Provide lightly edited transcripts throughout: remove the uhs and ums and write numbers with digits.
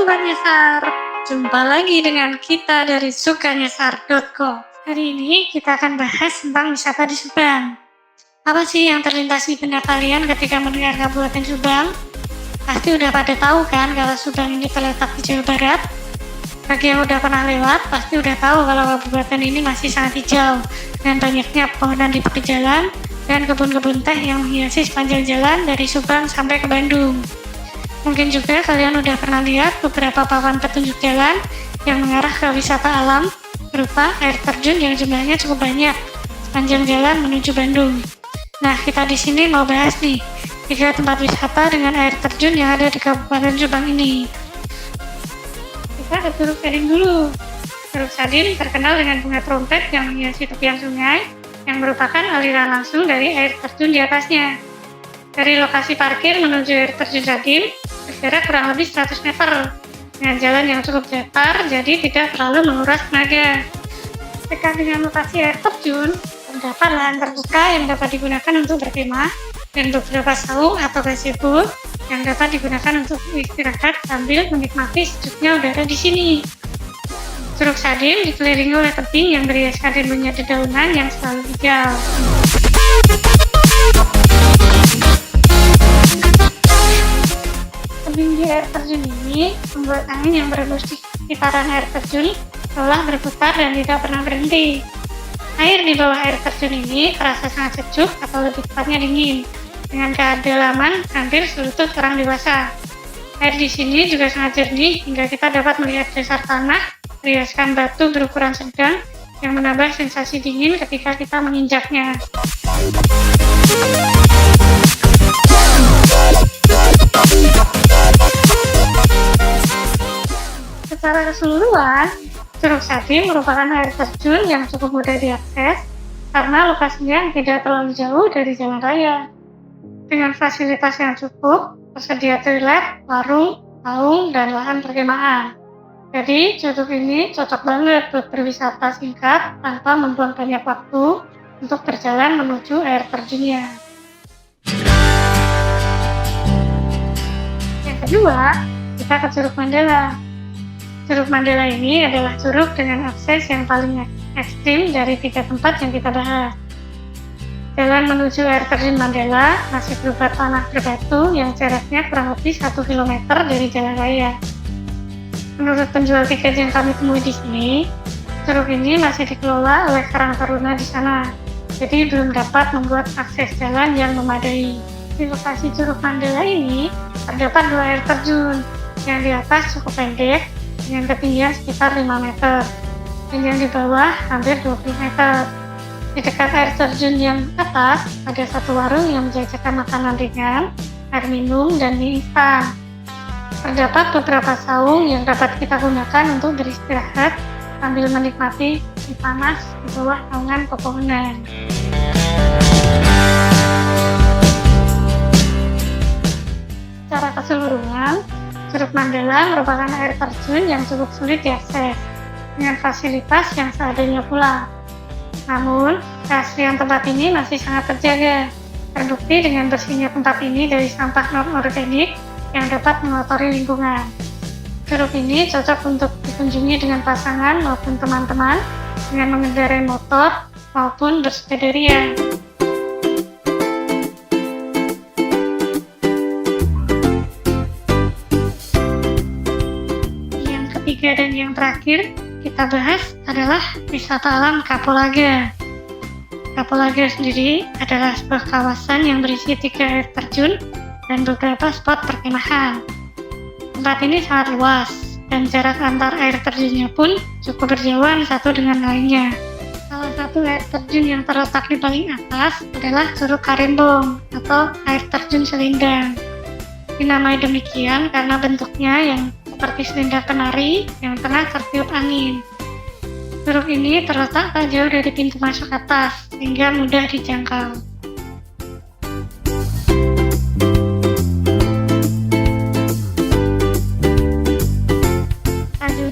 Sobat Nyasar, jumpa lagi dengan kita dari sukanyasar.com. Hari ini kita akan bahas tentang wisata di Subang. Apa sih yang terlintas di benak kalian ketika mendengar Kabupaten Subang? Pasti udah pada tahu kan kalau Subang ini terletak di Jawa Barat. Bagi yang udah pernah lewat, pasti udah tahu kalau kabupaten ini masih sangat hijau dan banyaknya pepohonan di tepi jalan dan kebun-kebun teh yang menghiasi sepanjang jalan dari Subang sampai ke Bandung. Mungkin juga kalian udah pernah lihat beberapa papan petunjuk jalan yang mengarah ke wisata alam berupa air terjun yang jumlahnya cukup banyak sepanjang jalan menuju Bandung. Nah, kita di sini mau bahas nih 3 tempat wisata dengan air terjun yang ada di Kabupaten Subang ini. Kita ke Curug Sadin dulu. Curug Sadin terkenal dengan bunga trompet yang menghiasi tepian sungai yang merupakan aliran langsung dari air terjun di atasnya. Dari lokasi parkir menuju air terjun Sadin berjarak kurang lebih 100 meter dengan jalan yang cukup datar, jadi tidak terlalu menguras tenaga. Dekat dengan lokasi air terjun, terdapat lahan terbuka yang dapat digunakan untuk berkemah dan beberapa saung atau gazebo yang dapat digunakan untuk istirahat sambil menikmati sejuknya udara di sini. Curug Sadin dikelilingi oleh tebing yang berhiaskan rimbunnya dedaunan yang selalu hijau. Tebing di air terjun ini membuat angin yang berembus di sekitaran air terjun seolah berputar dan tidak pernah berhenti. Air di bawah air terjun ini terasa sangat sejuk atau lebih tepatnya dingin, dengan kedalaman hampir selutut orang dewasa. Air di sini juga sangat jernih hingga kita dapat melihat dasar tanah berhiaskan batu berukuran sedang yang menambah sensasi dingin ketika kita menginjaknya. Secara keseluruhan, Curug Sadin merupakan air terjun yang cukup mudah diakses karena lokasinya tidak terlalu jauh dari jalan raya. Dengan fasilitas yang cukup, tersedia toilet, warung, saung, dan lahan perkemahan. Jadi, curug ini cocok banget buat berwisata singkat tanpa membuang banyak waktu untuk berjalan menuju air terjunnya. Yang kedua, kita ke Curug Mandala. Curug Mandala ini adalah curug dengan akses yang paling ekstrim dari 3 tempat yang kita bahas. Jalan menuju air terjun Mandala masih berupa tanah berbatu yang jaraknya kurang lebih 1 km dari jalan raya. Menurut penjual tiket yang kami temui di sini, curug ini masih dikelola oleh Karang Taruna di sana, jadi belum dapat membuat akses jalan yang memadai. Di lokasi Curug Mandala ini terdapat 2 air terjun, yang di atas cukup pendek dengan ketinggian sekitar 5 meter, dan yang di bawah hampir 20 meter. Di dekat air terjun yang atas, ada satu warung yang menjajakan makanan ringan, air minum, dan mie instan. Terdapat beberapa saung yang dapat kita gunakan untuk beristirahat sambil menikmati si panas di bawah naungan pepohonan. Secara keseluruhan, Curug Mandala merupakan air terjun yang cukup sulit diakses, dengan fasilitas yang seadanya pula. Namun, keaslian tempat ini masih sangat terjaga, terbukti dengan bersihnya tempat ini dari sampah non-organik yang dapat mengotori lingkungan. Curug ini cocok untuk dikunjungi dengan pasangan maupun teman-teman dengan mengendarai motor maupun bersepeda ria. Yang ketiga dan yang terakhir kita bahas adalah wisata alam Kapulaga. Kapulaga sendiri adalah sebuah kawasan yang berisi 3 air terjun dan beberapa spot perkemahan. Tempat ini sangat luas dan jarak antar air terjunnya pun cukup berjauhan satu dengan lainnya. Salah satu air terjun yang terletak di paling atas adalah Curug Karembong atau air terjun selindang. Dinamai demikian karena bentuknya yang seperti selendang kenari yang tengah tertiup angin. Curug ini terletak tak jauh dari pintu masuk atas sehingga mudah dijangkau.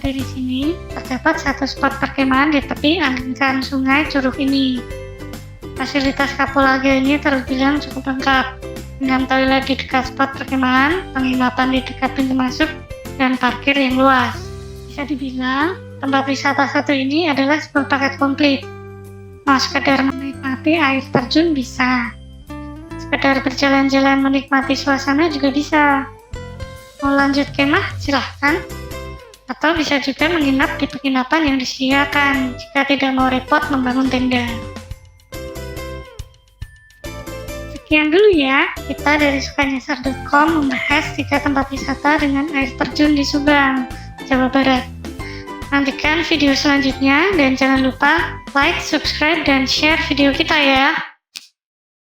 Dari sini terdapat satu spot perkemahan di tepi aliran sungai Curug ini. Fasilitas Kapulaga ini terbilang cukup lengkap, dengan toilet di dekat spot perkemahan, penginapan di dekat pintu masuk, dan parkir yang luas. Bisa dibilang, tempat wisata satu ini adalah sebuah paket komplit. Mau sekedar menikmati air terjun bisa, sekedar berjalan-jalan menikmati suasana juga bisa. Mau lanjut kemah silahkan, atau bisa juga menginap di penginapan yang disediakan jika tidak mau repot membangun tenda. Sekian dulu ya, kita dari sukanyasar.com membahas 3 tempat wisata dengan air terjun di Subang, Jawa Barat. Nantikan video selanjutnya dan jangan lupa like, subscribe, dan share video kita ya.